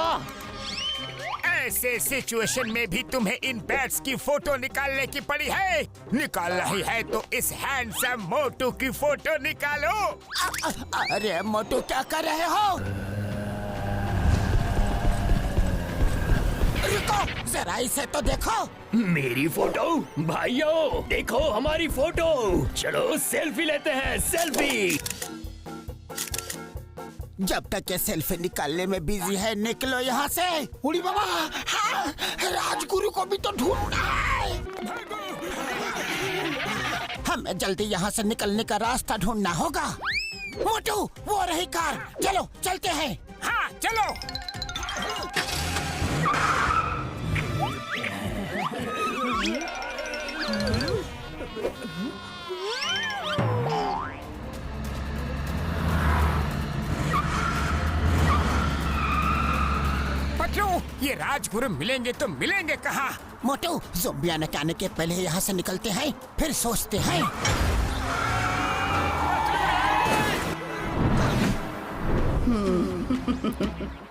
ऐसे सिचुएशन में भी तुम्हें इन बैट्स की फोटो निकालने की पड़ी है। निकालना ही है तो इस हैंडसम मोटू की फोटो निकालो। अरे मोटू क्या कर रहे हो? रुको, जरा इसे तो देखो। मेरी फोटो? भाइयों देखो हमारी फोटो, चलो सेल्फी लेते हैं, सेल्फी। जब तक ये सेल्फी निकालने में बिजी है, निकलो यहाँ से। उड़ी बाबा, हाँ, राजगुरु को भी तो ढूंढना है। हमें जल्दी यहाँ से निकलने का रास्ता ढूंढना होगा। मोटू, वो रही कार, चलो चलते हैं। हाँ चलो। पतलू, ये राजगुरु मिलेंगे तो मिलेंगे कहाँ? मोटू, ज़ोंबी आने के आने के पहले यहाँ से निकलते हैं, फिर सोचते हैं।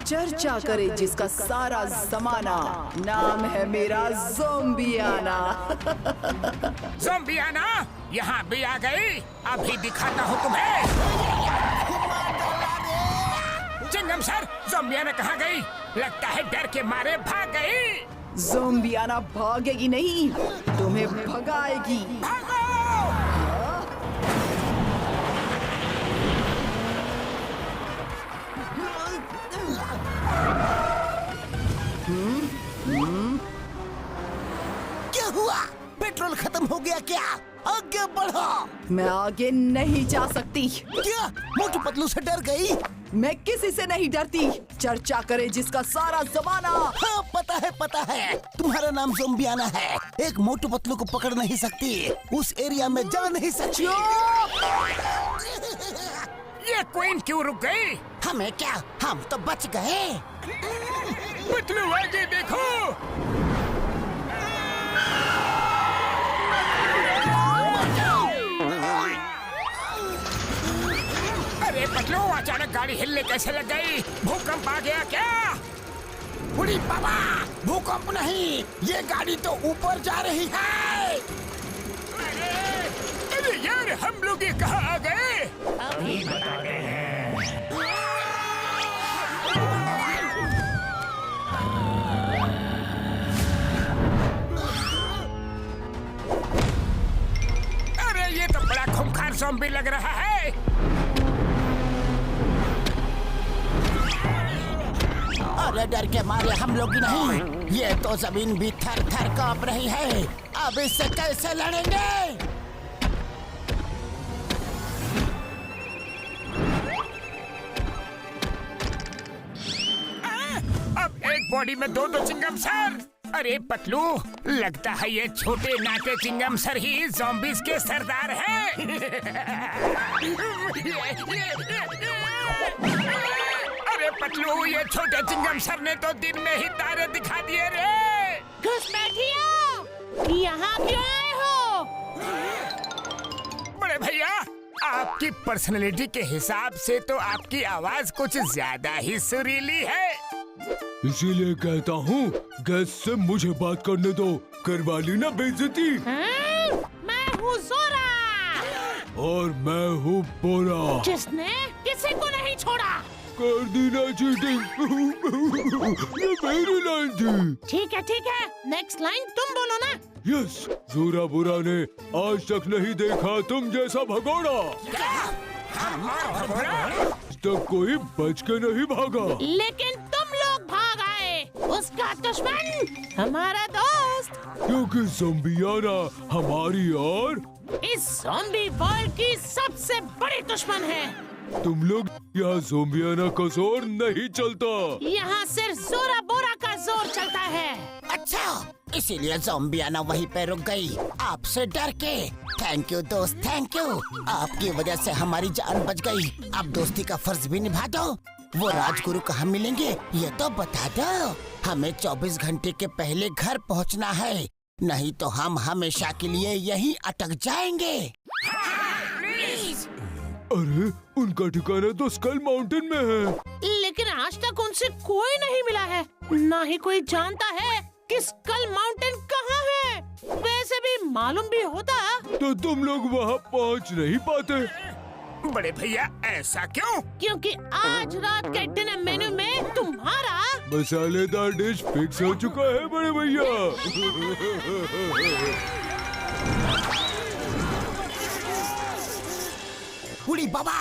चर्चा करे जिसका सारा जमाना, नाम है मेरा ज़ोंबियाना। ज़ोंबियाना यहाँ भी आ गई। अभी दिखाता हूँ तुम्हें। चिंगम सर, ज़ोंबियाना कहाँ गई? लगता है डर के मारे भाग गई। ज़ोंबियाना भागेगी नहीं, तुम्हें भगाएगी। भागो! क्या हुआ? पेट्रोल खत्म हो गया क्या? आगे बढ़ो। मैं आगे नहीं जा सकती। क्या? मोटू पतलू से डर गई? मैं किसी से नहीं डरती। चर्चा करे जिसका सारा जमाना। हाँ, पता है तुम्हारा नाम ज़ोंबियाना है। एक मोटू पतलू को पकड़ नहीं सकती, उस एरिया में जा नहीं सकती। ये क्वीन क्यों रुक गई? हमें क्या, हम तो बच गए। पतलू आगे देखो। गाड़ी हिलने कैसे लग गई? भूकंप आ गया क्या? उड़ी बाबा, भूकंप नहीं, ये गाड़ी तो ऊपर जा रही है। अरे यार, हम लोग ये कहाँ आ गए? अरे ये तो बड़ा खूंखार ज़ॉम्बी लग रहा है। अरे डर के मारे हम लोग ही नहीं, ये तो जमीन भी थर थर कांप रही है। अब इससे कैसे लड़ेंगे? अब एक बॉडी में दो चिंगम सर। अरे पतलू, लगता है ये छोटे नाटे चिंगम सर ही ज़ॉम्बीज़ के सरदार हैं। अरे पतलू, ये छोटे चिंगम सर ने तो दिन में ही तारे दिखा दिए रे। घुसपैठियों, यहाँ क्यों आए हो? बड़े भैया, आपकी पर्सनैलिटी के हिसाब से तो आपकी आवाज कुछ ज्यादा ही सुरीली है। इसीलिए कहता हूँ, गेस्ट से मुझे बात करने दो। करवा ली ना बेइज्जती। मैं हूँ जोरा, और मैं हूँ बोरा। जिसने किसी को नहीं छोड़ा। कर दी ना चीटिंग। ये मेरी लाइन थी। ठीक है, नेक्स्ट लाइन तुम बोलो ना। यस, जोरा बोरा ने आज तक नहीं देखा तुम जैसा भगोड़ा। आज तक कोई बच के नहीं भागा। लेकिन तुम लोग भाग आए। उसका दुश्मन हमारा दोस्त, क्योंकि ज़ॉम्बियाना हमारी और इस ज़ॉम्बी वर्ल्ड की सबसे बड़ी दुश्मन है। तुम लोग यहाँ ज़ॉम्बियाना का जोर नहीं चलता। यहाँ सिर्फ जोरा बोरा का जोर चलता है। अच्छा, इसीलिए ज़ॉम्बियाना वहीं पे रुक गई, आपसे डर के। थैंक यू दोस्त, थैंक यू। आपकी वजह से हमारी जान बच गई। अब दोस्ती का फर्ज भी निभा दो। वो राजगुरु कहाँ मिलेंगे ये तो बता दो। हमें 24 घंटे के पहले घर पहुँचना है, नहीं तो हम हमेशा के लिए यहीं अटक जाएंगे। अरे, उनका ठिकाना तो स्कल माउंटेन में है। लेकिन आज तक उनसे कोई नहीं मिला है, ना ही कोई जानता है कि स्कल माउंटेन कहाँ है। वैसे भी मालूम भी होता तो तुम लोग वहाँ पहुँच नहीं पाते। बड़े भैया, ऐसा क्यों? क्योंकि आज रात के डिनर मेन्यू में तुम्हारा मसालेदार डिश फिक्स हो चुका है बड़े भैया। उड़ी बाबा,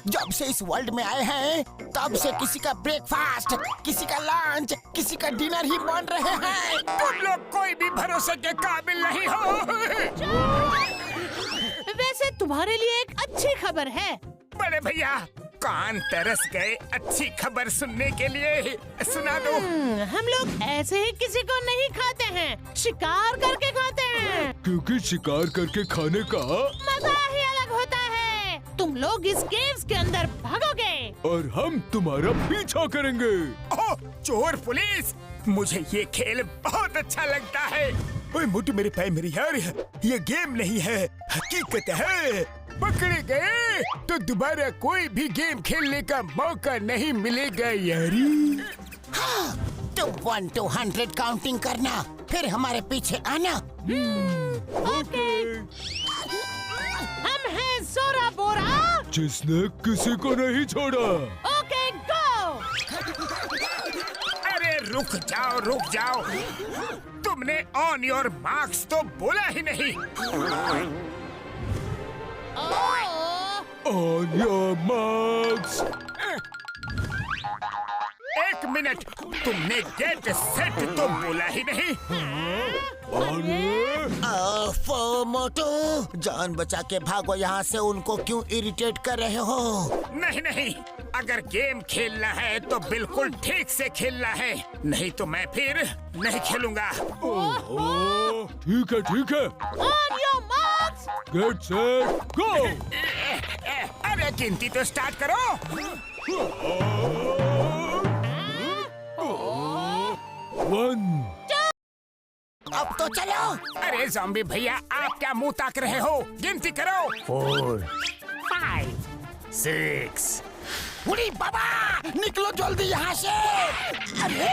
जब से इस वर्ल्ड में आए हैं तब से किसी का ब्रेकफास्ट, किसी का लंच, किसी का डिनर ही बन रहे हैं। तुम लोग कोई भी भरोसे के काबिल नहीं हो। वैसे तुम्हारे लिए एक अच्छी खबर है। बड़े भैया, कान तरस गए अच्छी खबर सुनने के लिए। सुना दो। हम लोग ऐसे ही किसी को नहीं खाते हैं, शिकार करके खाते हैं। क्योंकि शिकार करके खाने का मजा ही अलग होता है। तुम लोग इस केव्स के अंदर भागोगे और हम तुम्हारा पीछा करेंगे। ओह, चोर पुलिस, मुझे ये खेल बहुत अच्छा लगता है। ओए मोटू मेरे भाई मेरी यार, ये गेम नहीं है, हकीकत है। पकड़े गए तो दोबारा कोई भी गेम खेलने का मौका नहीं मिलेगा यारी। हाँ, तुम 1 to 100 काउंटिंग करना, फिर हमारे पीछे आना। ओके। हम हैं जोरा बोरा, जिसने किसी को नहीं छोड़ा। Okay go. अरे रुक जाओ, तुमने ऑन योर मार्क्स तो बोला ही नहीं। On your marks. 1 मिनट, तुमने गेट सेट तो बोला ही नहीं। मोटू, जान बचा के भागो यहाँ से। उनको क्यों इरिटेट कर रहे हो? नहीं, अगर गेम खेलना है तो बिल्कुल ठीक से खेलना है, नहीं तो मैं फिर नहीं खेलूंगा। ठीक है। On your marks. Get set, go. अरे गिनती तो स्टार्ट करो। 1. अब तो चलो। अरे ज़ॉम्बी भैया, आप क्या मुंह ताक रहे हो? गिनती करो। 4, 5, 6, उड़ी बाबा निकलो जल्दी यहाँ से। अरे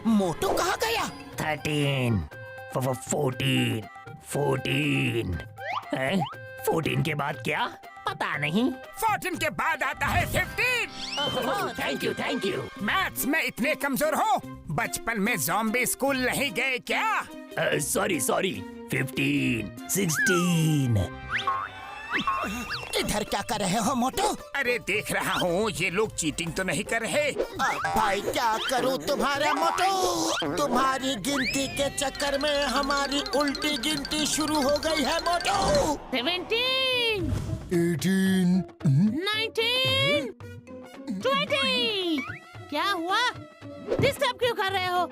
मोटू कहाँ गया? 13, 14 हैं? 14 के बाद क्या पता नहीं। 14 के बाद आता है 15। Thank you. मैथ्स में इतने कमजोर हो? बचपन में ज़ॉम्बी स्कूल नहीं गए क्या? सॉरी 15, 16। इधर क्या कर रहे हो मोटू? अरे देख रहा हूँ ये लोग चीटिंग तो नहीं कर रहे। भाई क्या करूँ तुम्हारे मोटू? तुम्हारी गिनती के चक्कर में हमारी उल्टी गिनती शुरू हो गई है मोटू। 17, 18 19, 20। क्या हुआ? डिस्टर्ब क्यों कर रहे हो?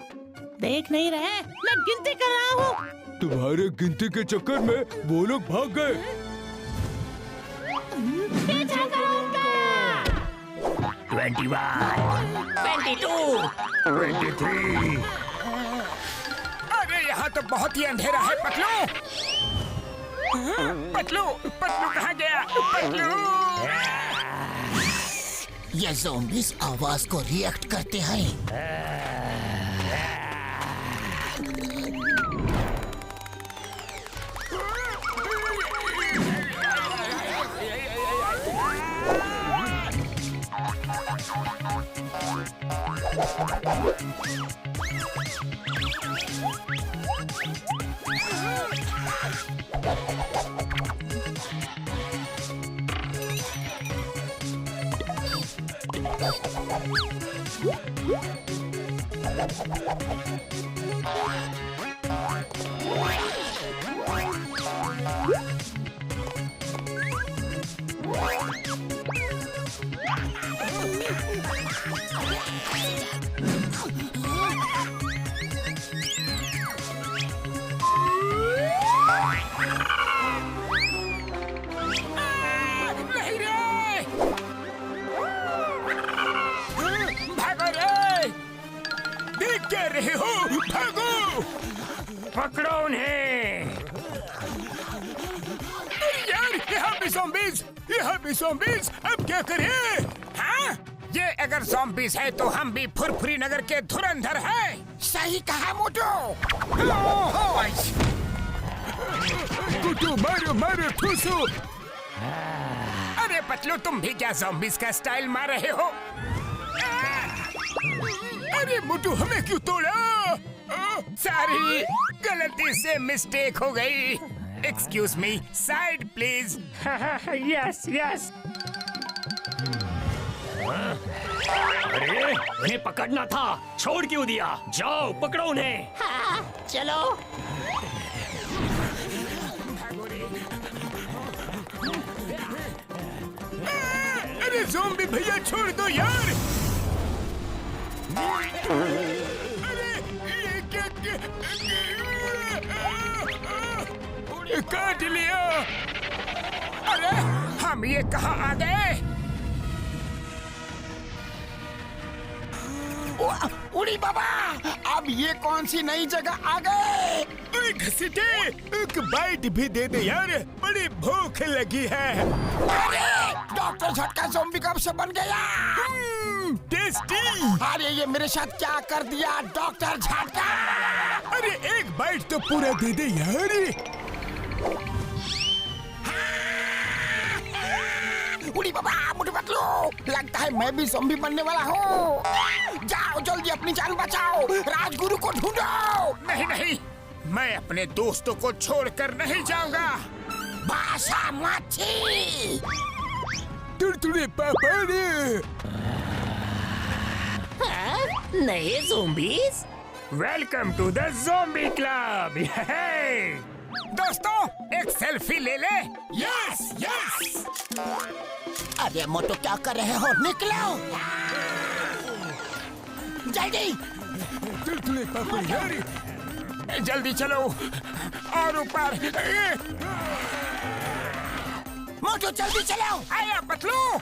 देख नहीं रहे? मैं गिनती कर रहा हूँ। तुम्हारे गिनती के चक्कर में वो लोग भाग गए। पीछा करो उनका। 21, 22, 23। अरे यहाँ तो बहुत ही अंधेरा है। पतलू कहाँ गया? पतलू ये ज़ॉम्बीज़ आवाज को रिएक्ट करते हैं। रहे हो? भागो! पकड़ो उन्हें! यार यहाँ भी ज़ॉम्बीज़! अब क्या करें? हाँ? ये अगर ज़ॉम्बीज़ है तो हम भी फुरफुरी नगर के धुरंधर हैं। सही कहा मोटू। कुटू मारो ठूसो। अरे पतलू तुम भी क्या ज़ॉम्बीज़ का स्टाइल मार रहे हो? अरे मोटू हमें क्यों तोड़ा? सॉरी, गलती से मिस्टेक हो गई। Excuse me, side please. Yes. अरे उन्हें पकड़ना था, छोड़ क्यों दिया? जाओ पकड़ो उन्हें। हाँ, चलो। अरे ज़ॉम्बी भैया छोड़ दो यार। अरे ये क्या काट लिया। अरे हम ये कहाँ आ गए? उड़ी बाबा, अब ये कौन सी नई जगह आ गए? अरे घसीटे, एक बाइट भी दे दे यार, बड़ी भूख लगी है। अरे डॉक्टर झटका ज़ॉम्बी कब से बन गया? टेस्टी। अरे ये मेरे साथ क्या कर दिया डॉक्टर झटका? अरे एक बाइट तो पूरा दे दे यार। उड़ी बाबा, मुझे पतलू, लगता है मैं भी ज़ॉम्बी बनने वाला हूँ। जाओ जल्दी अपनी जान बचाओ, राजगुरु को ढूंढो। नहीं, मैं अपने दोस्तों को छोड़कर नहीं जाऊंगा। भाषा मच्छी। तुड़तुड़े पापा रे। नए zombies? Welcome to the zombie club. दोस्तों एक सेल्फी ले ले। यस। अरे मोटू क्या कर रहे हो? निकलो जल्दी। तुड़तुड़े पापा यार, जल्दी चलो और ऊपर। मोटू जल्दी चलो। आया पतलू।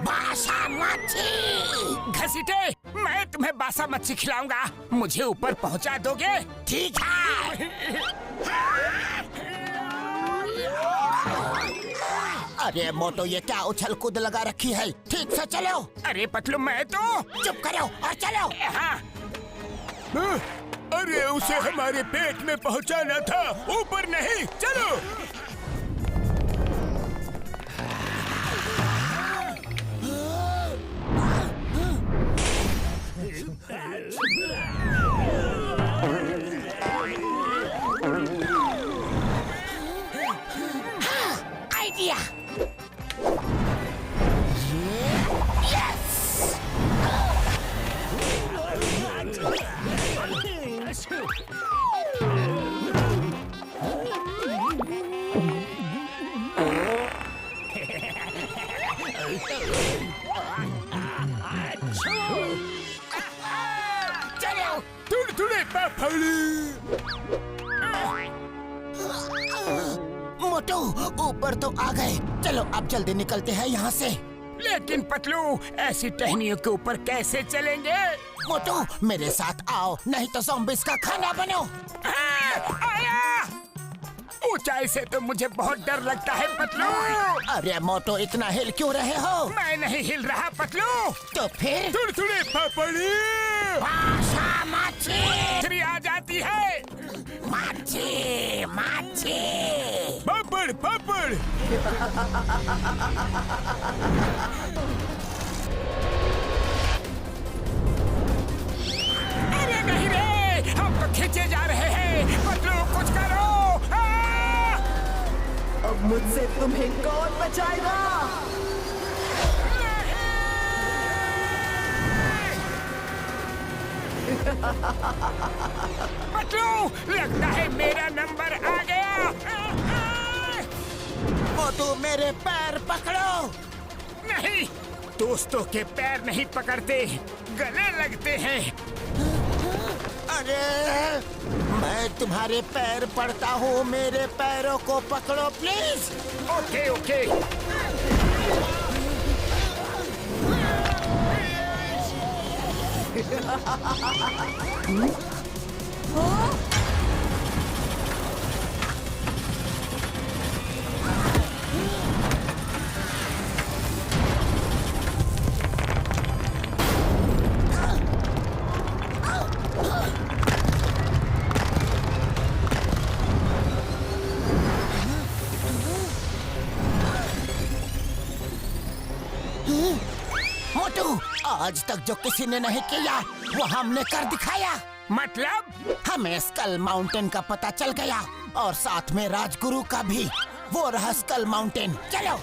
भाषा मच्छी। घसीटे, मैं तुम्हें लबासा मच्छी खिलाऊंगा। मुझे ऊपर पहुंचा दोगे? ठीक है। अरे मोटू, ये क्या उछल कूद लगा रखी है? ठीक से चलो। अरे पतलू, मैं तो चुप करो और चलो। हाँ। अरे उसे हमारे पेट में पहुंचाना था, ऊपर नहीं। चलो। आइडिया। चलो। थोड़े मोटू, ऊपर तो आ गए। चलो अब जल्दी निकलते हैं यहाँ से। लेकिन पतलू, ऐसी टहनियों के ऊपर कैसे चलेंगे? मोटू, मेरे साथ आओ, नहीं तो ज़ॉम्बीज़ का खाना बनो। आया! ऊंचाई से तो मुझे बहुत डर लगता है पतलू। अरे मोटू, इतना हिल क्यों रहे हो? मैं नहीं हिल रहा पतलू। तो फिर थोड़े पापड़ी। भाषा मच्छी आ जाती है। मच्छी मच्छी। पापड़ पापड़। अरे नहीं रे, हम तो खींचे जा रहे हैं। पतलू, कुछ करो। अब मुझसे तुम्हें कौन बचाएगा? पतलू, लगता है मेरा नंबर आ गया। मोटू, मेरे पैर पकड़ो। नहीं, दोस्तों के पैर नहीं पकड़ते, गले लगते हैं। अरे, मैं तुम्हारे पैर पड़ता हूँ, मेरे पैरों को पकड़ो प्लीज। Okay okay. मोटू, आज तक जो किसी ने नहीं किया वो हमने कर दिखाया। मतलब? हमें स्कल माउंटेन का पता चल गया और साथ में राजगुरु का भी। वो रहा स्कल माउंटेन। चलो।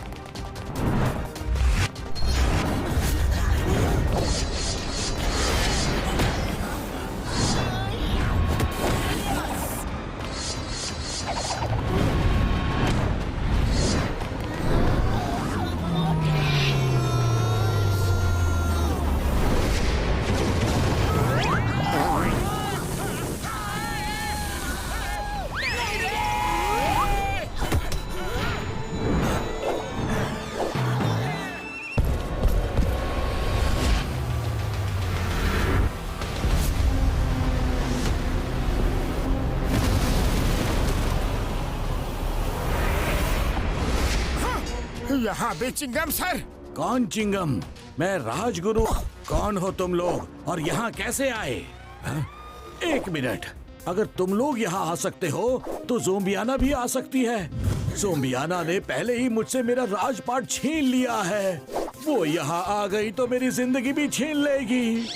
यहाँ भी चिंगम सर। कौन चिंगम? मैं राजगुरु। कौन हो तुम लोग और यहाँ कैसे आए? हा? एक मिनट, अगर तुम लोग यहाँ आ सकते हो तो ज़ोंबियाना भी आ सकती है। ज़ोंबियाना ने पहले ही मुझसे मेरा राजपाट छीन लिया है। वो यहाँ आ गई तो मेरी जिंदगी भी छीन लेगी।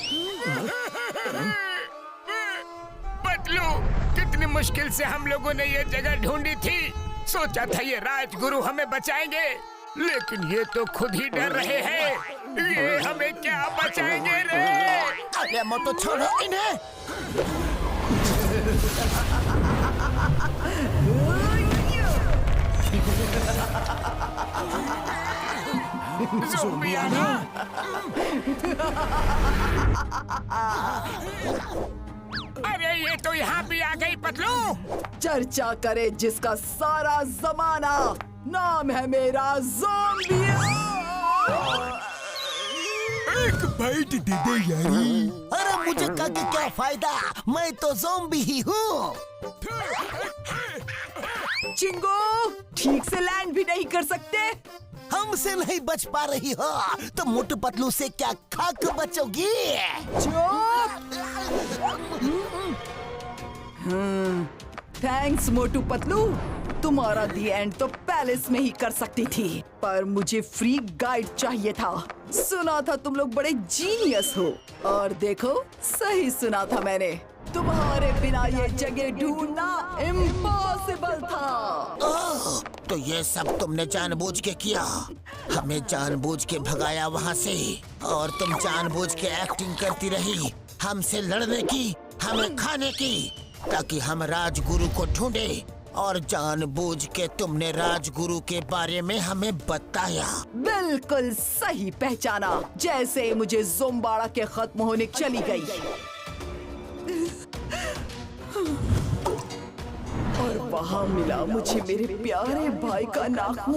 पतलू, कितनी मुश्किल से हम लोगों ने ये जगह ढूंढी थी। सोचा था ये राजगुरु हमें बचाएंगे, लेकिन ये तो खुद ही डर रहे हैं। ये हमें क्या बचाएंगे रे? अरे मोटू, छोड़ो इन्हें। ज़ोंबियाना। अरे ये तो यहाँ भी आ गई पतलू। चर्चा करे जिसका सारा जमाना, नाम है मेरा ज़ोंबिया। एक बाइट दे दे यारी। अरे मुझे कह के क्या फायदा, मैं तो ज़ॉम्बी ही हूँ। चिंगू, ठीक से लैंड भी नहीं कर सकते। हमसे नहीं बच पा रही हो तो मोटू पतलू से क्या खाक बचोगी? थैंक्स मोटू पतलू, तुम्हारा दी एंड तो पैलेस में ही कर सकती थी, पर मुझे फ्री गाइड चाहिए था। सुना था तुम लोग बड़े जीनियस हो, और देखो सही सुना था मैंने। तुम्हारे बिना ये जगह ढूंढना इम्पॉसिबल था। ओह, तो ये सब तुमने जानबूझ के किया, हमें जानबूझ के भगाया वहाँ से, और तुम जानबूझ के एक्टिंग करती रही हमसे लड़ने की, हमें खाने की, ताकि हम राजगुरु को ढूंढे, और जानबूझ के तुमने राजगुरु के बारे में हमें बताया। बिल्कुल सही पहचाना, जैसे मुझे ज़ोंबाड़ा के खत्म होने चली गई। और वहाँ मिला मुझे मेरे प्यारे भाई का नाखून।